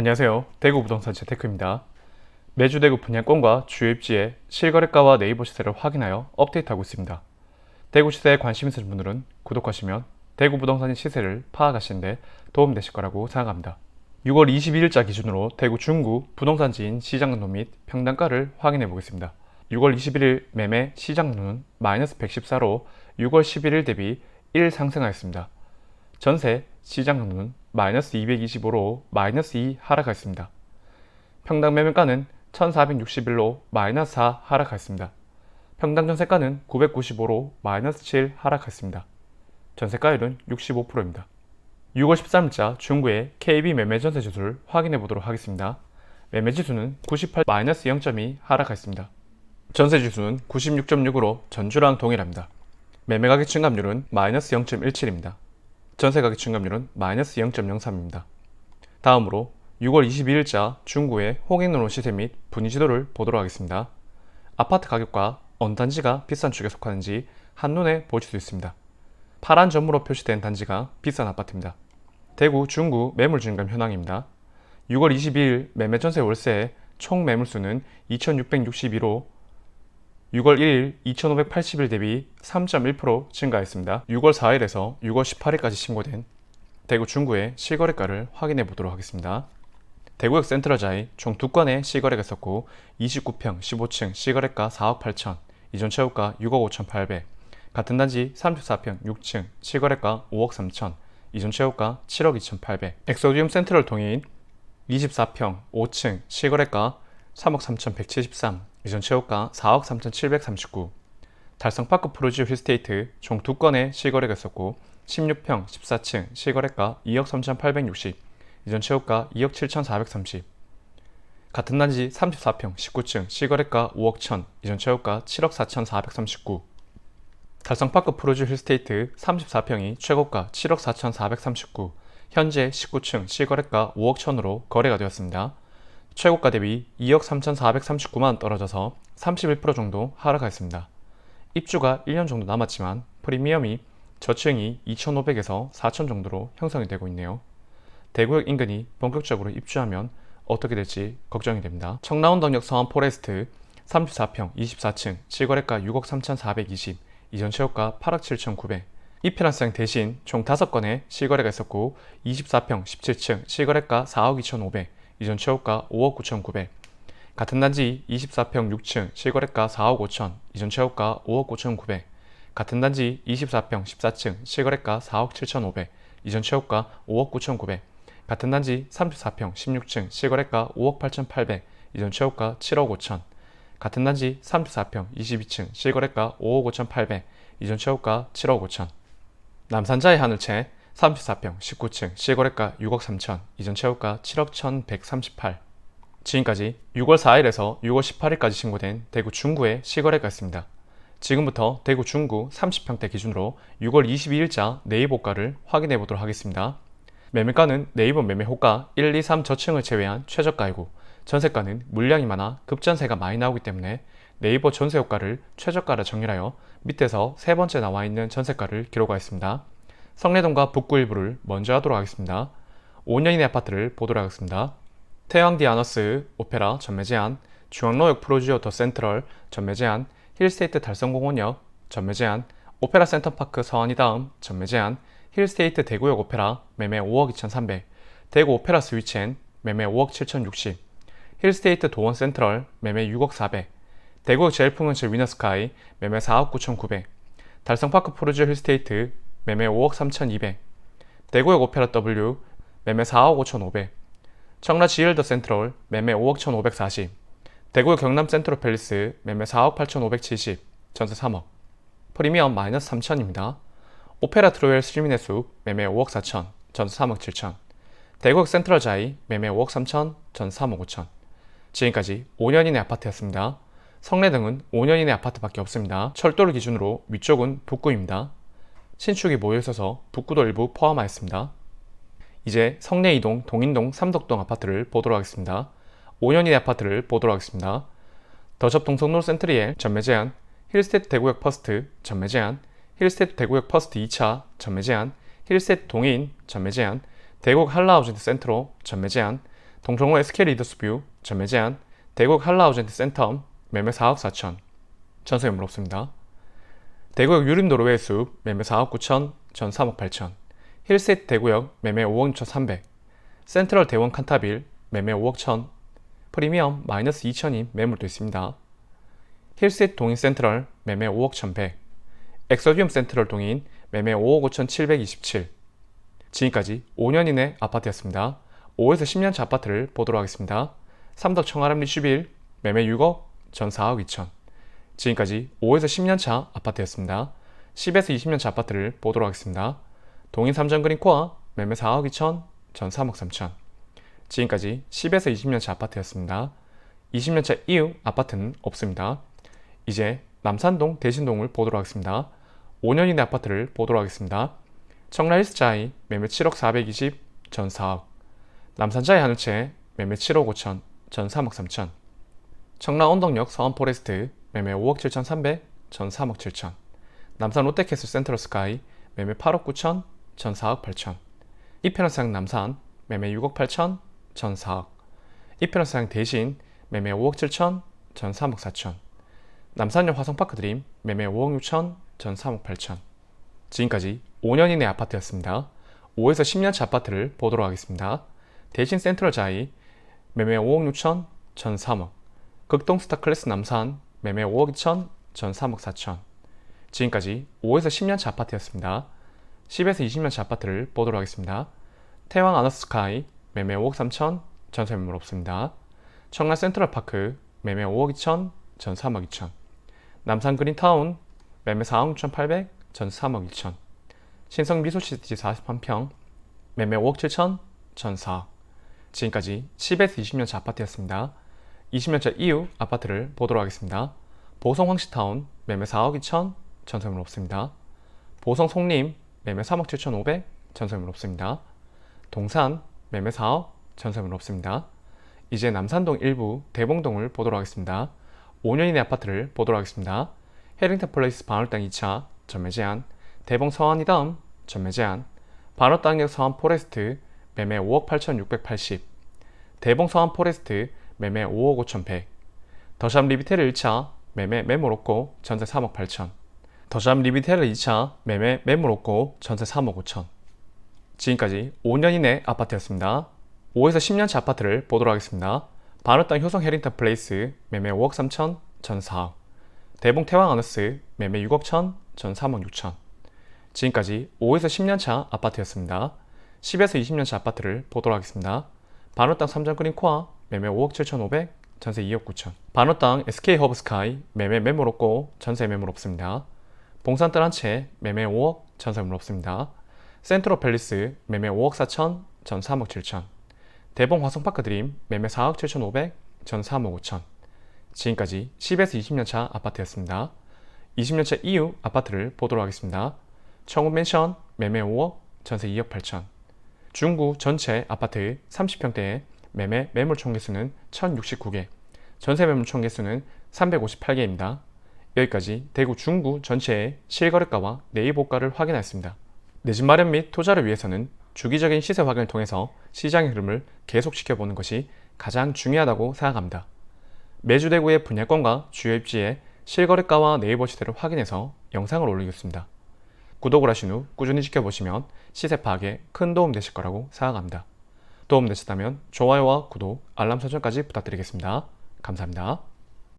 안녕하세요. 대구 부동산 재테크입니다. 매주 대구 분양권과 주요 입지의 실거래가와 네이버 시세를 확인하여 업데이트하고 있습니다. 대구 시세에 관심 있으신 분들은 구독하시면 대구 부동산의 시세를 파악하시는데 도움되실 거라고 생각합니다. 6월 22일자 기준으로 대구 중구 부동산지인 시장등록 및 평당가를 확인해 보겠습니다. 6월 21일 매매 시장등록은 마이너스 114로 6월 11일 대비 1 상승하였습니다. 전세 시장등록은 마이너스 225로 마이너스 2 하락하였습니다. 평당 매매가는 1461로 마이너스 4 하락하였습니다. 평당 전세가는 995로 마이너스 7 하락하였습니다. 전세가율은 65%입니다. 6월 13일자 중구의 KB 매매전세 지수를 확인해 보도록 하겠습니다. 매매지수는 98 마이너스 0.2 하락하였습니다. 전세지수는 96.6으로 전주랑 동일합니다. 매매가격 증감률은 마이너스 0.17입니다. 전세가격 증감률은 마이너스 0.03입니다. 다음으로 6월 22일자 중구의 홍익노로 시세 및 분위지도를 보도록 하겠습니다. 아파트 가격과 어느 단지가 비싼 축에 속하는지 한눈에 보실 수 있습니다. 파란 점으로 표시된 단지가 비싼 아파트입니다. 대구 중구 매물증감 현황입니다. 6월 22일 매매전세 월세의 총 매물수는 2662로 6월 1일 2581 대비 3.1% 증가했습니다. 6월 4일에서 6월 18일까지 신고된 대구 중구의 실거래가를 확인해 보도록 하겠습니다. 대구역 센트럴자이 총 2건의 실거래가 있었고 29평 15층 실거래가 4억 8천, 이전 최고가 6억 5천 8백, 같은 단지 34평 6층 실거래가 5억 3천, 이전 최고가 7억 2천 8백, 엑소디움 센트럴 동인 24평 5층 실거래가 3억 3천 173, 이전 최고가 4억 3천 739, 달성파크 프로지오 힐스테이트 총 2건의 실거래가 있었고 16평 14층 실거래가 2억 3천 860, 이전 최고가 2억 7천 430, 같은 단지 34평 19층 실거래가 5억 1천, 이전 최고가 7억 4천 439, 달성파크 프로지오 힐스테이트 34평이 최고가 7억 4천 439, 현재 19층 실거래가 5억 1천으로 거래가 되었습니다. 최고가 대비 2억 3,439만 떨어져서 31% 정도 하락하였습니다. 입주가 1년 정도 남았지만 프리미엄이 저층이 2,500에서 4,000 정도로 형성이 되고 있네요. 대구역 인근이 본격적으로 입주하면 어떻게 될지 걱정이 됩니다. 청라운덕역 서안 포레스트 34평 24층 실거래가 6억 3,420, 이전 최고가 8억 7,900, 이피란스형 대신 총 5건의 실거래가 있었고 24평 17층 실거래가 4억 2,500, 이전 최고가 5억 9,900, 같은 단지 24평 6층 실거래가 4억 5천, 이전 최고가 5억 9,900, 같은 단지 24평 14층 실거래가 4억 7,500, 이전 최고가 5억 9,900, 같은 단지 34평 16층 실거래가 5억 8,800, 이전 최고가 7억 5천, 같은 단지 34평 22층 실거래가 5억 5,800, 이전 최고가 7억 5천, 남산자의 하늘채 34평 19층 실거래가 6억 3천, 이전 최고가 7억 1,138. 지금까지 6월 4일에서 6월 18일까지 신고된 대구 중구의 실거래가 있습니다. 지금부터 대구 중구 30평대 기준으로 6월 22일자 네이버가를 확인해 보도록 하겠습니다. 매매가는 네이버 매매호가 1, 2, 3 저층을 제외한 최저가이고 전세가는 물량이 많아 급전세가 많이 나오기 때문에 네이버 전세호가를 최저가로 정렬하여 밑에서 세 번째 나와 있는 전세가를 기록하였습니다. 성내동과 북구 일부를 먼저 하도록 하겠습니다. 5년 이내 아파트를 보도록 하겠습니다. 태양디아너스 오페라 전매 제한, 중앙로역 프로지오 더 센트럴 전매 제한, 힐스테이트 달성공원역 전매 제한, 오페라 센터파크 서안이 다음 전매 제한, 힐스테이트 대구역 오페라 매매 5억 2,300, 대구 오페라 스위첸 매매 5억 7,060, 힐스테이트 도원 센트럴 매매 6억 400, 대구역 제일풍은실 위너스카이 매매 4억 9,900, 달성파크 프로지오 힐스테이트 매매 5억 3,200, 대구역 오페라 W 매매 4억 5,500, 청라 지일더 센트럴 매매 5억 1,540, 대구역 경남 센트럴 팰리스 매매 4억 8,570, 전세 3억, 프리미엄 마이너스 3천입니다. 오페라 트로웰 시민의 숲 매매 5억 4천, 전세 3억 7천, 대구역 센트럴 자이 매매 5억 3천, 전세 3억 5천. 지금까지 5년 이내 아파트였습니다. 성내등은 5년 이내 아파트밖에 없습니다. 철도를 기준으로 위쪽은 북구입니다. 신축이 모여있어서 북구도 일부 포함하였습니다. 이제 성내 2동, 동인동, 삼덕동 아파트를 보도록 하겠습니다. 5년 이내 아파트를 보도록 하겠습니다. 더접 동성로 센트리엘 전매 제한, 힐스테이트 대구역 퍼스트 전매 제한, 힐스테이트 대구역 퍼스트 2차 전매 제한, 힐스테이트 동인 전매 제한, 대구역 한라하우징 센트로 전매 제한, 동성로 SK 리더스뷰 전매 제한, 대구역 한라아우젠트 센텀 매매 4억 4천, 전세 매물 없습니다. 대구역 유림도로 외수 매매 4억 9천, 전 3억 8천, 힐셋 대구역 매매 5억 6천 3백, 센트럴 대원 칸타빌 매매 5억 1천, 프리미엄 마이너스 2천이 매물도 있습니다. 힐셋 동인 센트럴 매매 5억 1,100, 엑소디움 센트럴 동인 매매 5억 5천 727. 지금까지 5년 이내 아파트였습니다. 5에서 10년차 아파트를 보도록 하겠습니다. 삼덕 청아람 리슈빌 매매 6억, 전 4억 2천. 지금까지 5에서 10년차 아파트였습니다. 10에서 20년차 아파트를 보도록 하겠습니다. 동인 삼전 그린코아 매매 4억 2천, 전 3억 3천. 지금까지 10에서 20년차 아파트였습니다. 20년차 이후 아파트는 없습니다. 이제 남산동 대신동을 보도록 하겠습니다. 5년 이내 아파트를 보도록 하겠습니다. 청라 힐스자이 매매 7억 420, 전 4억. 남산자이 하늘채 매매 7억 5천, 전 3억 3천. 청라 언덕역 서원 포레스트 매매 5억 7천 3백, 전 3억 7천. 남산 롯데캐슬 센트럴 스카이 매매 8억 9천, 전 4억 8천. 이편원상 남산 매매 6억 8천, 전 4억. 이편원상 대신 매매 5억 7천, 전 3억 4천. 남산역 화성파크 드림 매매 5억 6천, 전 3억 8천. 지금까지 5년 이내 아파트였습니다. 5에서 10년차 아파트를 보도록 하겠습니다. 대신 센트럴 자이 매매 5억 6천, 전 3억. 극동 스타 클래스 남산 매매 5억 2천, 전 3억 4천. 지금까지 5에서 10년차 아파트였습니다. 10에서 20년차 아파트를 보도록 하겠습니다. 태왕 아너스 스카이 매매 5억 3천, 전세 매물 없습니다. 청라 센트럴파크 매매 5억 2천, 전 3억 2천. 남산 그린타운 매매 4억 6천 8백, 전 3억 2천. 신성 미소시티 43평 매매 5억 7천, 전 4억. 지금까지 10에서 20년차 아파트였습니다. 20년차 이후 아파트를 보도록 하겠습니다. 보성 황시타운 매매 4억 2천, 전세 매물 없습니다. 보성 송림 매매 3억 7천 5백, 전세 매물 없습니다. 동산 매매 4억, 전세 매물 없습니다. 이제 남산동 일부 대봉동을 보도록 하겠습니다. 5년 이내 아파트를 보도록 하겠습니다. 해링턴 플레이스 반월당 2차 전매 제한, 대봉 서안이 다음 전매 제한, 반월당역 서안 포레스트 매매 5억 8천 680, 대봉 서안 포레스트 매매 5억 5천 100, 더샵 리비테르 1차 매매 매물 없고 전세 3억 8천, 더샵 리비테르 2차 매매 매물 없고 전세 3억 5천. 지금까지 5년 이내 아파트였습니다. 5에서 10년차 아파트를 보도록 하겠습니다. 반월당 효성 해링턴 플레이스 매매 5억 3천, 전 4억. 대봉 태왕 아너스 매매 6억 천, 전 3억 6천. 지금까지 5에서 10년차 아파트였습니다. 10에서 20년차 아파트를 보도록 하겠습니다. 반월당 삼전 그린코아 매매 5억 7천 5백, 전세 2억 9천. 반월당 SK 허브 스카이 매매 매물 없고 전세 매물 없습니다. 봉산뜰 한 채 매매 5억, 전세 매물 없습니다. 센트럴 팰리스 매매 5억 4천, 전 3억 7천. 대봉 화성파크 드림 매매 4억 7천 5백, 전 3억 5천. 지금까지 10에서 20년차 아파트였습니다. 20년차 이후 아파트를 보도록 하겠습니다. 청운 맨션 매매 5억, 전세 2억 8천. 중구 전체 아파트 30평대에 매매 매물 총 개수는 1069개, 전세 매물 총 개수는 358개입니다. 여기까지 대구 중구 전체의 실거래가와 내입고가를 확인하였습니다. 내 집 마련 및 투자를 위해서는 주기적인 시세 확인을 통해서 시장의 흐름을 계속 지켜보는 것이 가장 중요하다고 생각합니다. 매주 대구의 분양권과 주요 입지의 실거래가와 네이버 시세를 확인해서 영상을 올리겠습니다. 구독을 하신 후 꾸준히 지켜보시면 시세 파악에 큰 도움 되실 거라고 생각합니다. 도움 되셨다면 좋아요와 구독, 알람 설정까지 부탁드리겠습니다. 감사합니다.